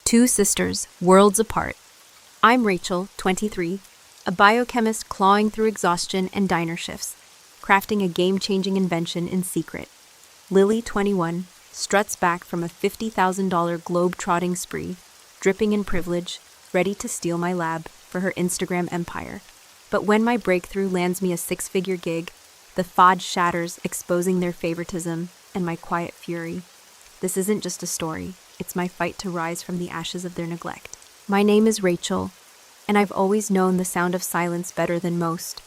Two sisters, worlds apart. I'm Rachel, 23, a biochemist clawing through exhaustion and diner shifts, crafting a game-changing invention in secret. Lily, 21, struts back from a $50,000 globe-trotting spree, dripping in privilege, ready to steal my lab for her Instagram empire. But when my breakthrough lands me a six-figure gig, the FOD shatters, exposing their favoritism and my quiet fury. This isn't just a story, it's my fight to rise from the ashes of their neglect. My name is Rachel, and I've always known the sound of silence better than most.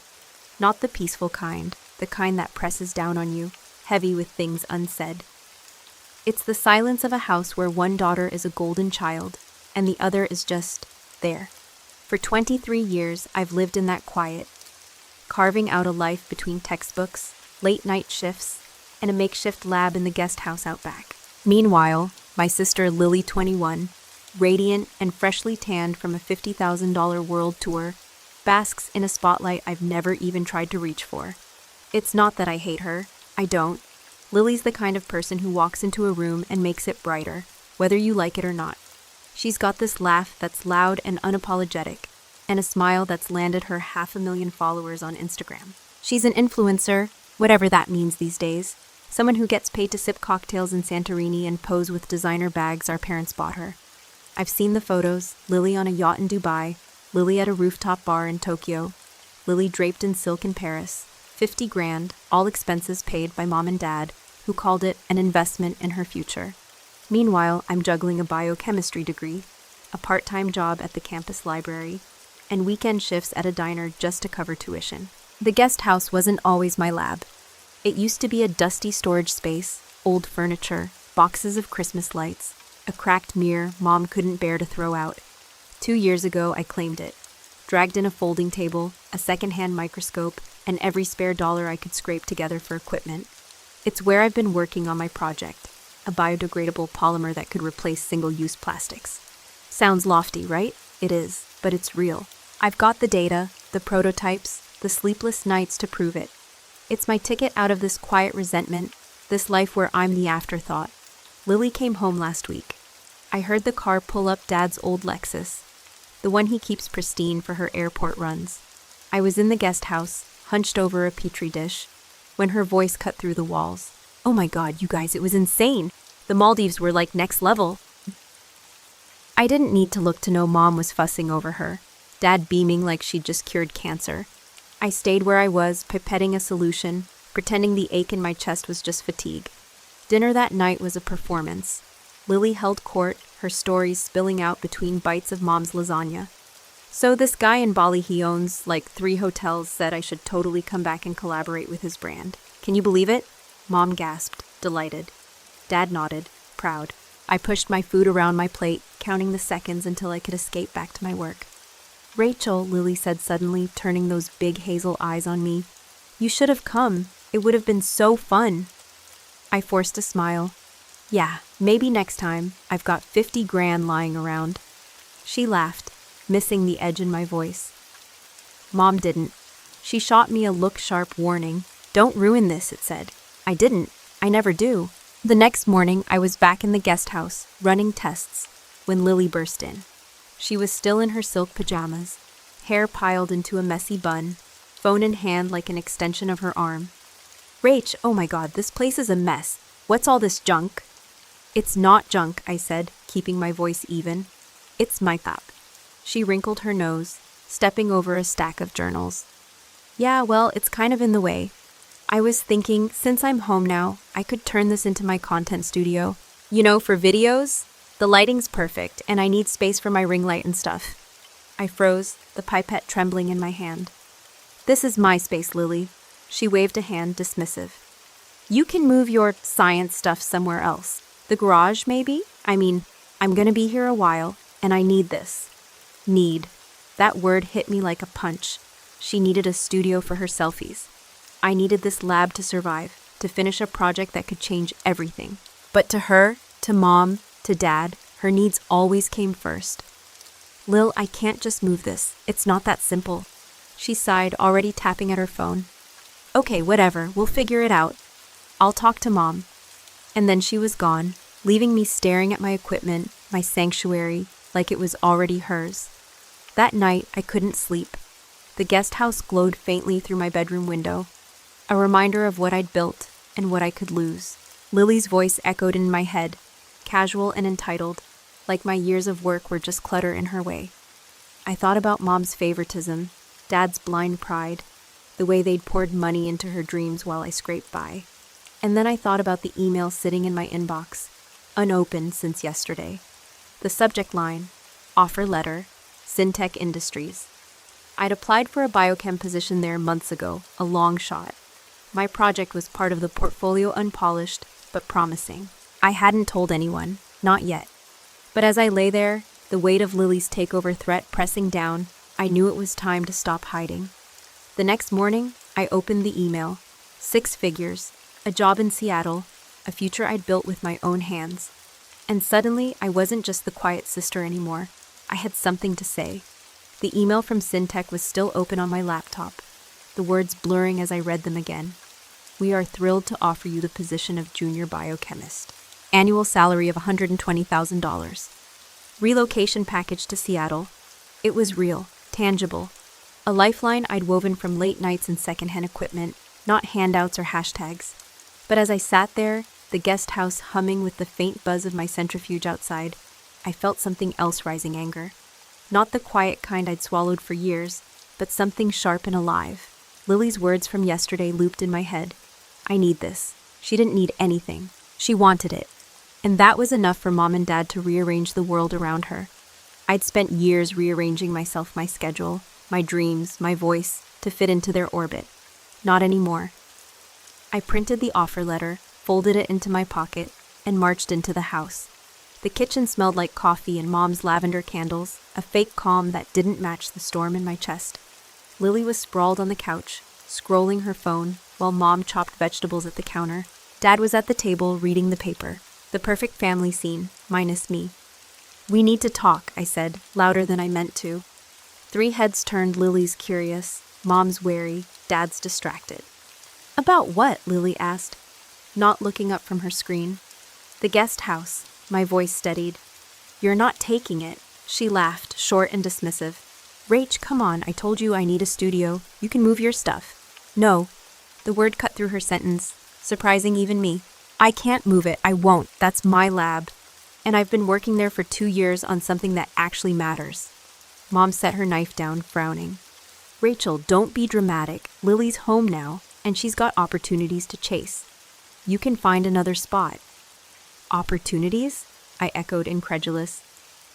Not the peaceful kind, the kind that presses down on you, heavy with things unsaid. It's the silence of a house where one daughter is a golden child, and the other is just there. For 23 years, I've lived in that quiet, carving out a life between textbooks, late-night shifts, and a makeshift lab in the guest house out back. Meanwhile, my sister Lily, 21, radiant and freshly tanned from a $50,000 world tour, basks in a spotlight I've never even tried to reach for. It's not that I hate her. I don't. Lily's the kind of person who walks into a room and makes it brighter, whether you like it or not. She's got this laugh that's loud and unapologetic, and a smile that's landed her 500,000 followers on Instagram. She's an influencer, whatever that means these days. Someone who gets paid to sip cocktails in Santorini and pose with designer bags our parents bought her. I've seen the photos, Lily on a yacht in Dubai, Lily at a rooftop bar in Tokyo, Lily draped in silk in Paris, 50 grand, all expenses paid by mom and dad, who called it an investment in her future. Meanwhile, I'm juggling a biochemistry degree, a part-time job at the campus library, and weekend shifts at a diner just to cover tuition. The guest house wasn't always my lab. It used to be a dusty storage space, old furniture, boxes of Christmas lights, a cracked mirror mom couldn't bear to throw out. 2 years ago, I claimed it. Dragged in a folding table, a second-hand microscope, and every spare dollar I could scrape together for equipment. It's where I've been working on my project, a biodegradable polymer that could replace single-use plastics. Sounds lofty, right? It is, but it's real. I've got the data, the prototypes, the sleepless nights to prove it. It's my ticket out of this quiet resentment, this life where I'm the afterthought. Lily came home last week. I heard the car pull up Dad's old Lexus, the one he keeps pristine for her airport runs. I was in the guest house, hunched over a petri dish, when her voice cut through the walls. Oh my God, you guys, it was insane. The Maldives were like next level. I didn't need to look to know Mom was fussing over her, Dad beaming like she'd just cured cancer. I stayed where I was, pipetting a solution, pretending the ache in my chest was just fatigue. Dinner that night was a performance. Lily held court, her stories spilling out between bites of Mom's lasagna. So this guy in Bali, he owns like 3 hotels, said I should totally come back and collaborate with his brand. Can you believe it? Mom gasped, delighted. Dad nodded, proud. I pushed my food around my plate, counting the seconds until I could escape back to my work. Rachel, Lily said suddenly, turning those big hazel eyes on me. You should have come. It would have been so fun. I forced a smile. Yeah, maybe next time. I've got 50 grand lying around. She laughed, missing the edge in my voice. Mom didn't. She shot me a look-sharp warning. Don't ruin this, it said. I didn't. I never do. The next morning, I was back in the guest house, running tests, when Lily burst in. She was still in her silk pajamas, hair piled into a messy bun, phone in hand like an extension of her arm. Rach, oh my God, this place is a mess. What's all this junk? It's not junk, I said, keeping my voice even. It's my thought. She wrinkled her nose, stepping over a stack of journals. Yeah, well, it's kind of in the way. I was thinking, since I'm home now, I could turn this into my content studio. You know, for videos? The lighting's perfect, and I need space for my ring light and stuff. I froze, the pipette trembling in my hand. This is my space, Lily. She waved a hand, dismissive. You can move your science stuff somewhere else. The garage, maybe? I mean, I'm gonna be here a while, and I need this. Need. That word hit me like a punch. She needed a studio for her selfies. I needed this lab to survive, to finish a project that could change everything. But to her, to Mom, to Dad, her needs always came first. Lil, I can't just move this. It's not that simple. She sighed, already tapping at her phone. Okay, whatever. We'll figure it out. I'll talk to Mom. And then she was gone, leaving me staring at my equipment, my sanctuary, like it was already hers. That night, I couldn't sleep. The guest house glowed faintly through my bedroom window, a reminder of what I'd built and what I could lose. Lily's voice echoed in my head, casual and entitled, like my years of work were just clutter in her way. I thought about Mom's favoritism, Dad's blind pride, the way they'd poured money into her dreams while I scraped by. And then I thought about the email sitting in my inbox, unopened since yesterday. The subject line, offer letter, Syntech Industries. I'd applied for a biochem position there months ago, a long shot. My project was part of the portfolio, unpolished, but promising. I hadn't told anyone, not yet. But as I lay there, the weight of Lily's takeover threat pressing down, I knew it was time to stop hiding. The next morning, I opened the email. 6 figures, a job in Seattle, a future I'd built with my own hands. And suddenly, I wasn't just the quiet sister anymore. I had something to say. The email from Syntech was still open on my laptop, the words blurring as I read them again. We are thrilled to offer you the position of junior biochemist. Annual salary of $120,000. Relocation package to Seattle. It was real, tangible. A lifeline I'd woven from late nights and secondhand equipment, not handouts or hashtags. But as I sat there, the guest house humming with the faint buzz of my centrifuge outside, I felt something else rising anger. Not the quiet kind I'd swallowed for years, but something sharp and alive. Lily's words from yesterday looped in my head. I need this. She didn't need anything. She wanted it. And that was enough for Mom and Dad to rearrange the world around her. I'd spent years rearranging myself, my schedule, my dreams, my voice, to fit into their orbit. Not anymore. I printed the offer letter, folded it into my pocket, and marched into the house. The kitchen smelled like coffee and Mom's lavender candles, a fake calm that didn't match the storm in my chest. Lily was sprawled on the couch, scrolling her phone, while Mom chopped vegetables at the counter. Dad was at the table reading the paper. The perfect family scene, minus me. We need to talk, I said, louder than I meant to. 3 heads turned. Lily's curious, Mom's wary, Dad's distracted. About what? Lily asked, not looking up from her screen. The guest house, my voice steadied. You're not taking it. She laughed, short and dismissive. Rach, come on, I told you I need a studio. You can move your stuff. No. The word cut through her sentence, surprising even me. I can't move it. I won't. That's my lab. And I've been working there for 2 years on something that actually matters. Mom set her knife down, frowning. Rachel, don't be dramatic. Lily's home now, and she's got opportunities to chase. You can find another spot. Opportunities? I echoed, incredulous.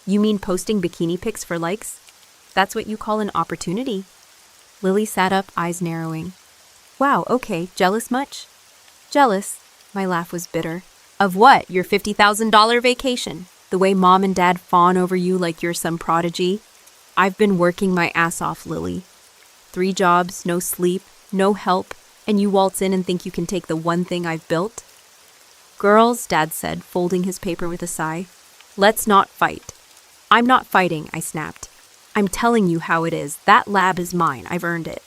You mean posting bikini pics for likes? That's what you call an opportunity? Lily sat up, eyes narrowing. Wow, okay, jealous much? Jealous? My laugh was bitter. Of what? Your $50,000 vacation? The way Mom and Dad fawn over you like you're some prodigy? I've been working my ass off, Lily. 3 jobs, no sleep, no help, and you waltz in and think you can take the one thing I've built? Girls, Dad said, folding his paper with a sigh, let's not fight. I'm not fighting, I snapped. I'm telling you how it is. That lab is mine. I've earned it.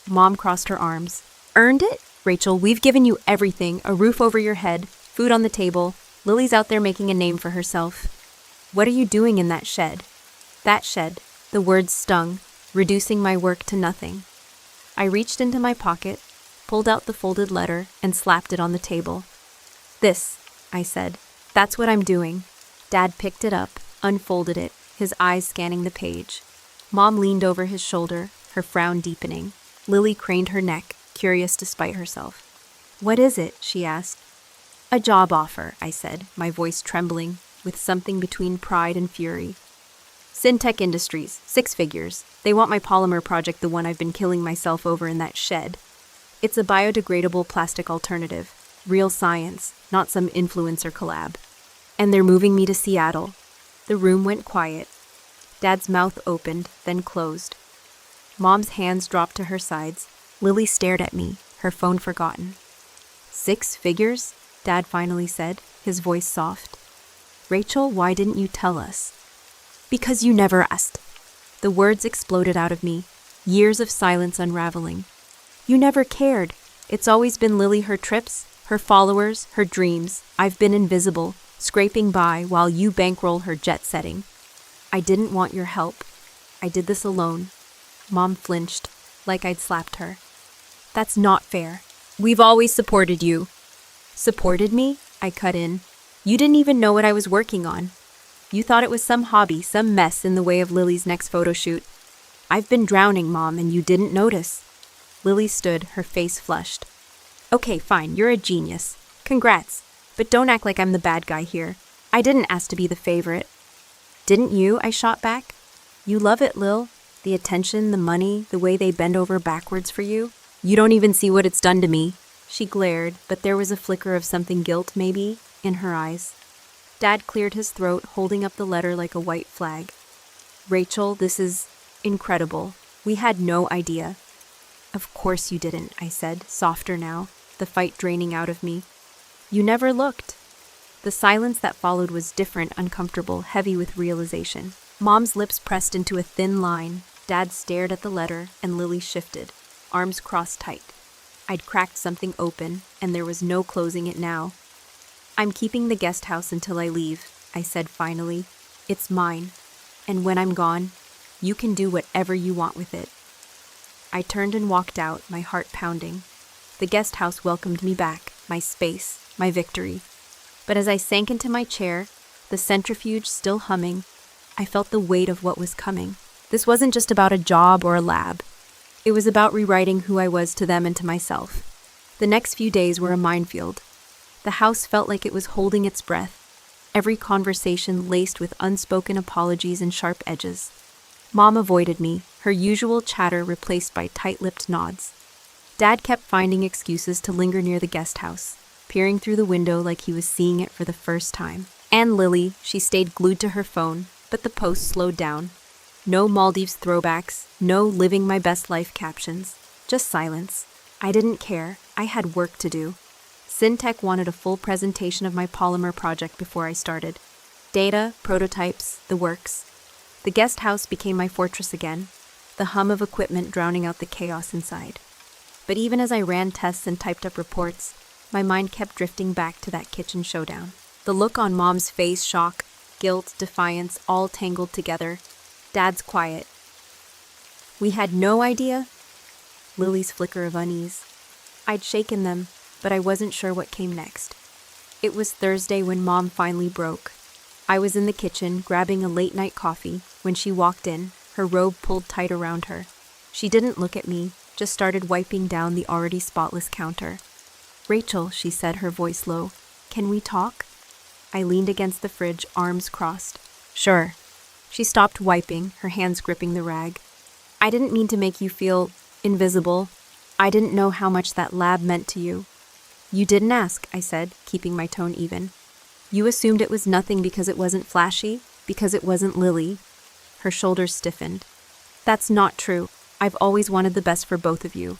Mom crossed her arms. Earned it? Rachel, we've given you everything, a roof over your head, food on the table. Lily's out there making a name for herself. What are you doing in that shed? That shed. The words stung, reducing my work to nothing. I reached into my pocket, pulled out the folded letter, and slapped it on the table. This, I said. That's what I'm doing. Dad picked it up, unfolded it, his eyes scanning the page. Mom leaned over his shoulder, her frown deepening. Lily craned her neck, curious to spite herself. What is it? She asked. A job offer, I said, my voice trembling, with something between pride and fury. Syntech Industries, 6 figures. They want my polymer project, the one I've been killing myself over in that shed. It's a biodegradable plastic alternative. Real science, not some influencer collab. And they're moving me to Seattle. The room went quiet. Dad's mouth opened, then closed. Mom's hands dropped to her sides. Lily stared at me, her phone forgotten. 6 figures? Dad finally said, his voice soft. Rachel, why didn't you tell us? Because you never asked. The words exploded out of me, years of silence unraveling. You never cared. It's always been Lily, her trips, her followers, her dreams. I've been invisible, scraping by while you bankroll her jet setting. I didn't want your help. I did this alone. Mom flinched, like I'd slapped her. That's not fair. We've always supported you. Supported me? I cut in. You didn't even know what I was working on. You thought it was some hobby, some mess in the way of Lily's next photo shoot. I've been drowning, Mom, and you didn't notice. Lily stood, her face flushed. Okay, fine, you're a genius. Congrats. But don't act like I'm the bad guy here. I didn't ask to be the favorite. Didn't you? I shot back. You love it, Lil. The attention, the money, the way they bend over backwards for you. You don't even see what it's done to me. She glared, but there was a flicker of something guilt, maybe, in her eyes. Dad cleared his throat, holding up the letter like a white flag. Rachel, this is incredible. We had no idea. Of course you didn't, I said, softer now, the fight draining out of me. You never looked. The silence that followed was different, uncomfortable, heavy with realization. Mom's lips pressed into a thin line. Dad stared at the letter, and Lily shifted, arms crossed tight. I'd cracked something open, and there was no closing it now. I'm keeping the guest house until I leave, I said finally. It's mine, and when I'm gone, you can do whatever you want with it. I turned and walked out, my heart pounding. The guest house welcomed me back, my space, my victory. But as I sank into my chair, the centrifuge still humming, I felt the weight of what was coming. This wasn't just about a job or a lab. It was about rewriting who I was to them and to myself. The next few days were a minefield. The house felt like it was holding its breath, every conversation laced with unspoken apologies and sharp edges. Mom avoided me, her usual chatter replaced by tight-lipped nods. Dad kept finding excuses to linger near the guest house, peering through the window like he was seeing it for the first time. And Lily, she stayed glued to her phone, but the post slowed down. No Maldives throwbacks, no living my best life captions, just silence. I didn't care. I had work to do. Syntech wanted a full presentation of my polymer project before I started. Data, prototypes, the works. The guest house became my fortress again, the hum of equipment drowning out the chaos inside. But even as I ran tests and typed up reports, my mind kept drifting back to that kitchen showdown. The look on Mom's face, shock, guilt, defiance, all tangled together. Dad's quiet. We had no idea? Lily's flicker of unease. I'd shaken them, but I wasn't sure what came next. It was Thursday when Mom finally broke. I was in the kitchen, grabbing a late-night coffee, when she walked in, her robe pulled tight around her. She didn't look at me, just started wiping down the already spotless counter. Rachel, she said, her voice low, can we talk? I leaned against the fridge, arms crossed. Sure. She stopped wiping, her hands gripping the rag. I didn't mean to make you feel invisible. I didn't know how much that lab meant to you. You didn't ask, I said, keeping my tone even. You assumed it was nothing because it wasn't flashy, because it wasn't Lily. Her shoulders stiffened. That's not true. I've always wanted the best for both of you.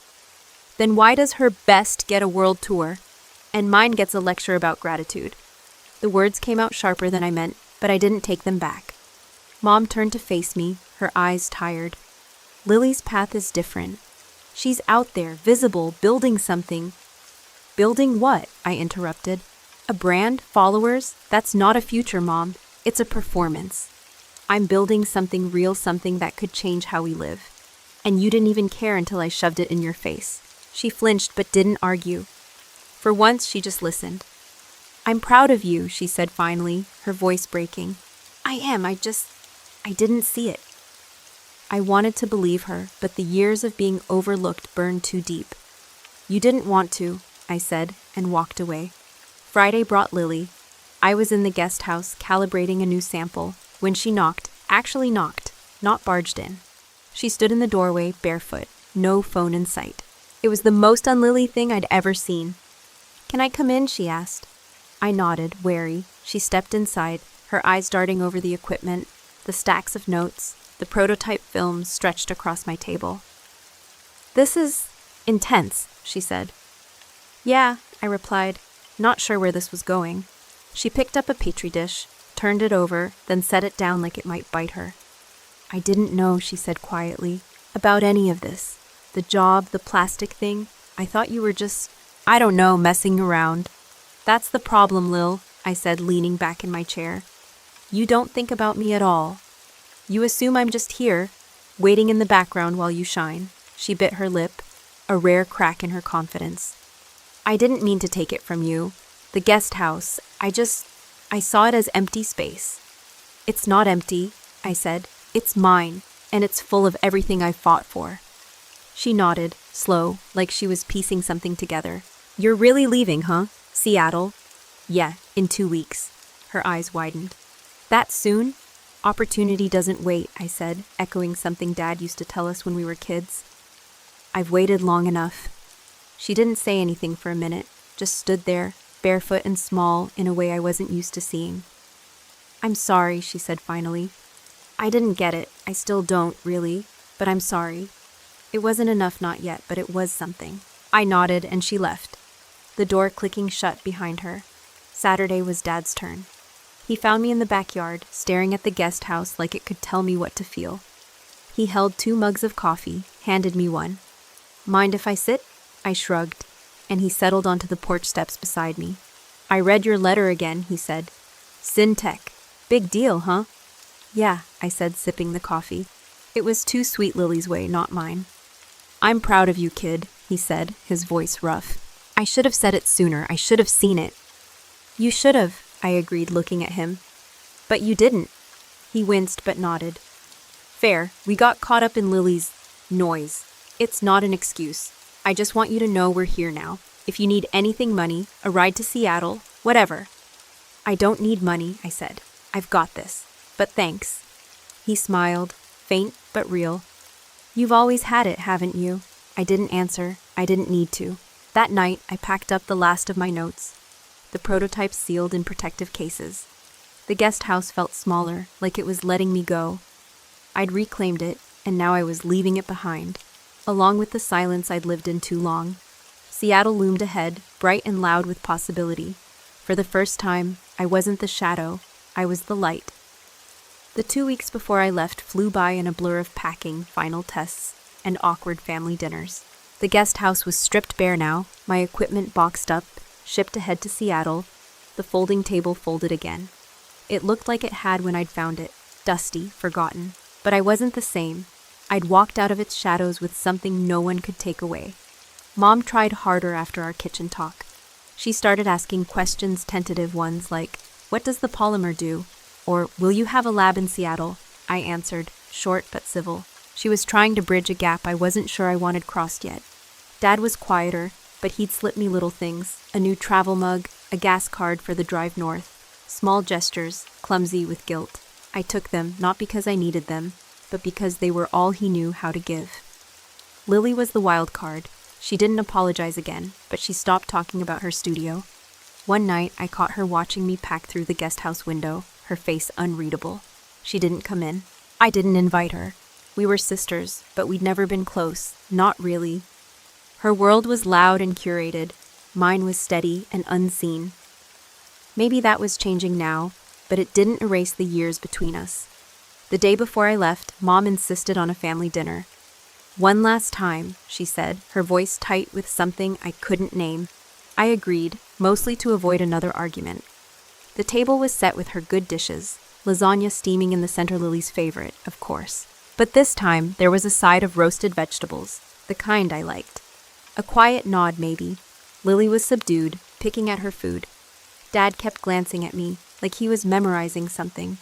Then why does her best get a world tour, and mine gets a lecture about gratitude? The words came out sharper than I meant, but I didn't take them back. Mom turned to face me, her eyes tired. Lily's path is different. She's out there, visible, building something. Building what? I interrupted. A brand? Followers? That's not a future, Mom. It's a performance. I'm building something real, something that could change how we live. And you didn't even care until I shoved it in your face. She flinched but didn't argue. For once, she just listened. I'm proud of you, she said finally, her voice breaking. I am, I didn't see it. I wanted to believe her, but the years of being overlooked burned too deep. You didn't want to, I said, and walked away. Friday brought Lily. I was in the guest house calibrating a new sample when she knocked, actually knocked, not barged in. She stood in the doorway, barefoot, no phone in sight. It was the most un-Lily thing I'd ever seen. Can I come in? She asked. I nodded, wary. She stepped inside, her eyes darting over the equipment, the stacks of notes, the prototype films stretched across my table. This is intense, she said. Yeah, I replied, not sure where this was going. She picked up a petri dish, turned it over, then set it down like it might bite her. I didn't know, she said quietly, about any of this. The job, the plastic thing. I thought you were just, I don't know, messing around. That's the problem, Lil. I said, leaning back in my chair. You don't think about me at all. You assume I'm just here, waiting in the background while you shine. She bit her lip, a rare crack in her confidence. I didn't mean to take it from you. The guest house, I saw it as empty space. It's not empty, I said. It's mine, and it's full of everything I fought for. She nodded, slow, like she was piecing something together. You're really leaving, huh? Seattle? Yeah, in 2 weeks. Her eyes widened. That soon? Opportunity doesn't wait, I said, echoing something Dad used to tell us when we were kids. I've waited long enough. She didn't say anything for a minute, just stood there, barefoot and small in a way I wasn't used to seeing. I'm sorry, she said finally. I didn't get it. I still don't, really, but I'm sorry. It wasn't enough not yet, but it was something. I nodded and she left, the door clicking shut behind her. Saturday was Dad's turn. He found me in the backyard, staring at the guest house like it could tell me what to feel. He held 2 mugs of coffee, handed me one. Mind if I sit? I shrugged, and he settled onto the porch steps beside me. I read your letter again, he said. Syntech. Big deal, huh? Yeah, I said, sipping the coffee. It was too sweet Lily's way, not mine. I'm proud of you, kid, he said, his voice rough. I should have said it sooner. I should have seen it. You should have, I agreed, looking at him. But you didn't. He winced but nodded. Fair, we got caught up in Lily's noise. It's not an excuse. I just want you to know we're here now. If you need anything, money, a ride to Seattle, whatever. I don't need money, I said. I've got this. But thanks. He smiled, faint but real. You've always had it, haven't you? I didn't answer. I didn't need to. That night, I packed up the last of my notes. The prototypes sealed in protective cases. The guest house felt smaller, like it was letting me go. I'd reclaimed it, and now I was leaving it behind, along with the silence I'd lived in too long. Seattle loomed ahead, bright and loud with possibility. For the first time, I wasn't the shadow, I was the light. The 2 weeks before I left flew by in a blur of packing, final tests, and awkward family dinners. The guest house was stripped bare now, my equipment boxed up, shipped ahead to Seattle, the folding table folded again. It looked like it had when I'd found it, dusty, forgotten. But I wasn't the same. I'd walked out of its shadows with something no one could take away. Mom tried harder after our kitchen talk. She started asking questions, tentative ones like, what does the polymer do? Or, will you have a lab in Seattle? I answered, short but civil. She was trying to bridge a gap I wasn't sure I wanted crossed yet. Dad was quieter, but he'd slip me little things, a new travel mug, a gas card for the drive north. Small gestures, clumsy with guilt. I took them, not because I needed them, but because they were all he knew how to give. Lily was the wild card. She didn't apologize again, but she stopped talking about her studio. One night, I caught her watching me pack through the guest house window, her face unreadable. She didn't come in. I didn't invite her. We were sisters, but we'd never been close, not really. Her world was loud and curated. Mine was steady and unseen. Maybe that was changing now, but it didn't erase the years between us. The day before I left, Mom insisted on a family dinner. One last time, she said, her voice tight with something I couldn't name. I agreed, mostly to avoid another argument. The table was set with her good dishes, lasagna steaming in the center, Lily's favorite, of course. But this time, there was a side of roasted vegetables, the kind I liked. A quiet nod, maybe. Lily was subdued, picking at her food. Dad kept glancing at me, like he was memorizing something.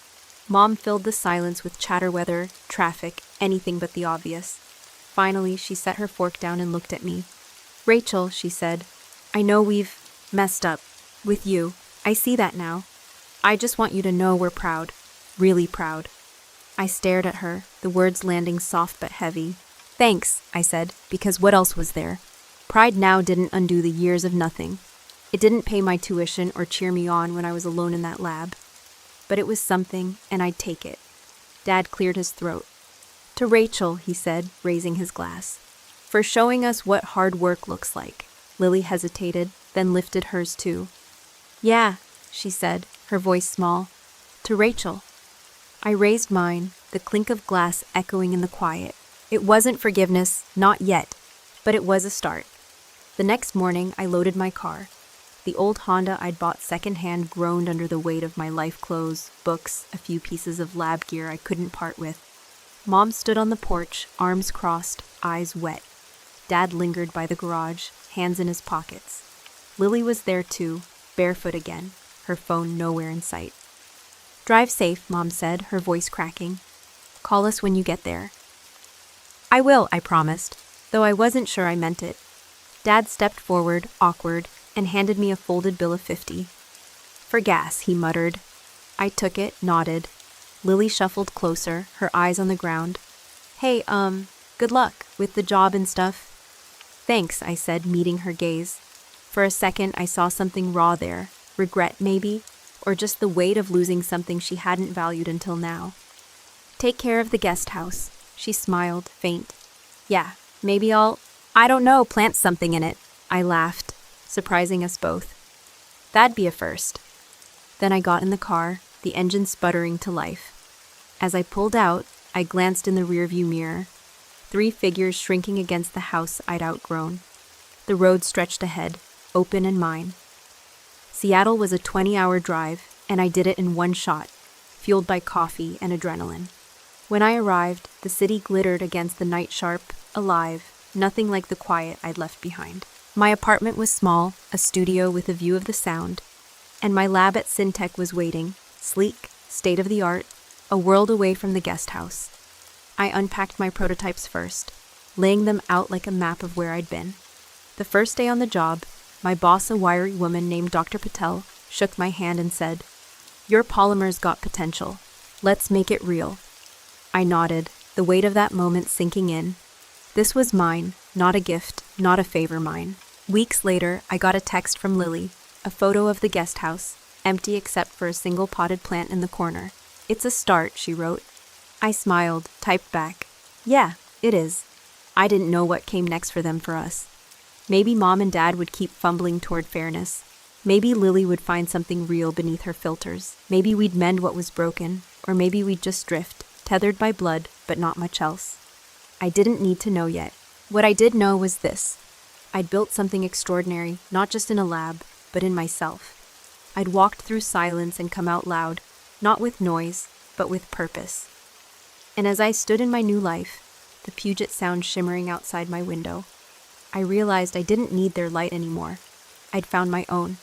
Mom filled the silence with chatter, weather, traffic, anything but the obvious. Finally, she set her fork down and looked at me. Rachel, she said, I know we've messed up. With you. I see that now. I just want you to know we're proud. Really proud. I stared at her, the words landing soft but heavy. Thanks, I said, because what else was there? Pride now didn't undo the years of nothing. It didn't pay my tuition or cheer me on when I was alone in that lab. But it was something, and I'd take it. Dad cleared his throat. To Rachel, he said, raising his glass. For showing us what hard work looks like. Lily hesitated, then lifted hers too. Yeah, she said, her voice small. To Rachel. I raised mine, the clink of glass echoing in the quiet. It wasn't forgiveness, not yet, but it was a start. The next morning, I loaded my car. The old Honda I'd bought secondhand groaned under the weight of my life clothes, books, a few pieces of lab gear I couldn't part with. Mom stood on the porch, arms crossed, eyes wet. Dad lingered by the garage, hands in his pockets. Lily was there too, barefoot again, her phone nowhere in sight. "Drive safe," Mom said, her voice cracking. "Call us when you get there." "I will," I promised, though I wasn't sure I meant it. Dad stepped forward, awkward, and handed me a folded bill of $50. "For gas," he muttered. I took it, nodded. Lily shuffled closer, her eyes on the ground. "Hey, good luck with the job and stuff." "Thanks," I said, meeting her gaze. For a second, I saw something raw there. Regret, maybe? Or just the weight of losing something she hadn't valued until now. "Take care of the guest house." She smiled, faint. "Yeah, maybe I don't know, plant something in it." I laughed, surprising us both. That'd be a first. Then I got in the car, the engine sputtering to life. As I pulled out, I glanced in the rearview mirror. 3 figures shrinking against the house I'd outgrown. The road stretched ahead, open and mine. Seattle was a 20-hour drive, and I did it in one shot, fueled by coffee and adrenaline. When I arrived, the city glittered against the night sharp, alive, nothing like the quiet I'd left behind. My apartment was small, a studio with a view of the Sound, and my lab at Syntech was waiting, sleek, state-of-the-art, a world away from the guest house. I unpacked my prototypes first, laying them out like a map of where I'd been. The first day on the job, my boss, a wiry woman named Dr. Patel, shook my hand and said, "Your polymer's got potential. Let's make it real." I nodded, the weight of that moment sinking in. This was mine, not a gift, not a favor mine. Weeks later, I got a text from Lily, a photo of the guest house, empty except for a single potted plant in the corner. "It's a start," she wrote. I smiled, typed back, "Yeah, it is." I didn't know what came next for them for us. Maybe Mom and Dad would keep fumbling toward fairness. Maybe Lily would find something real beneath her filters. Maybe we'd mend what was broken, or maybe we'd just drift, tethered by blood, but not much else. I didn't need to know yet. What I did know was this. I'd built something extraordinary, not just in a lab, but in myself. I'd walked through silence and come out loud, not with noise, but with purpose. And as I stood in my new life, the Puget Sound shimmering outside my window, I realized I didn't need their light anymore. I'd found my own.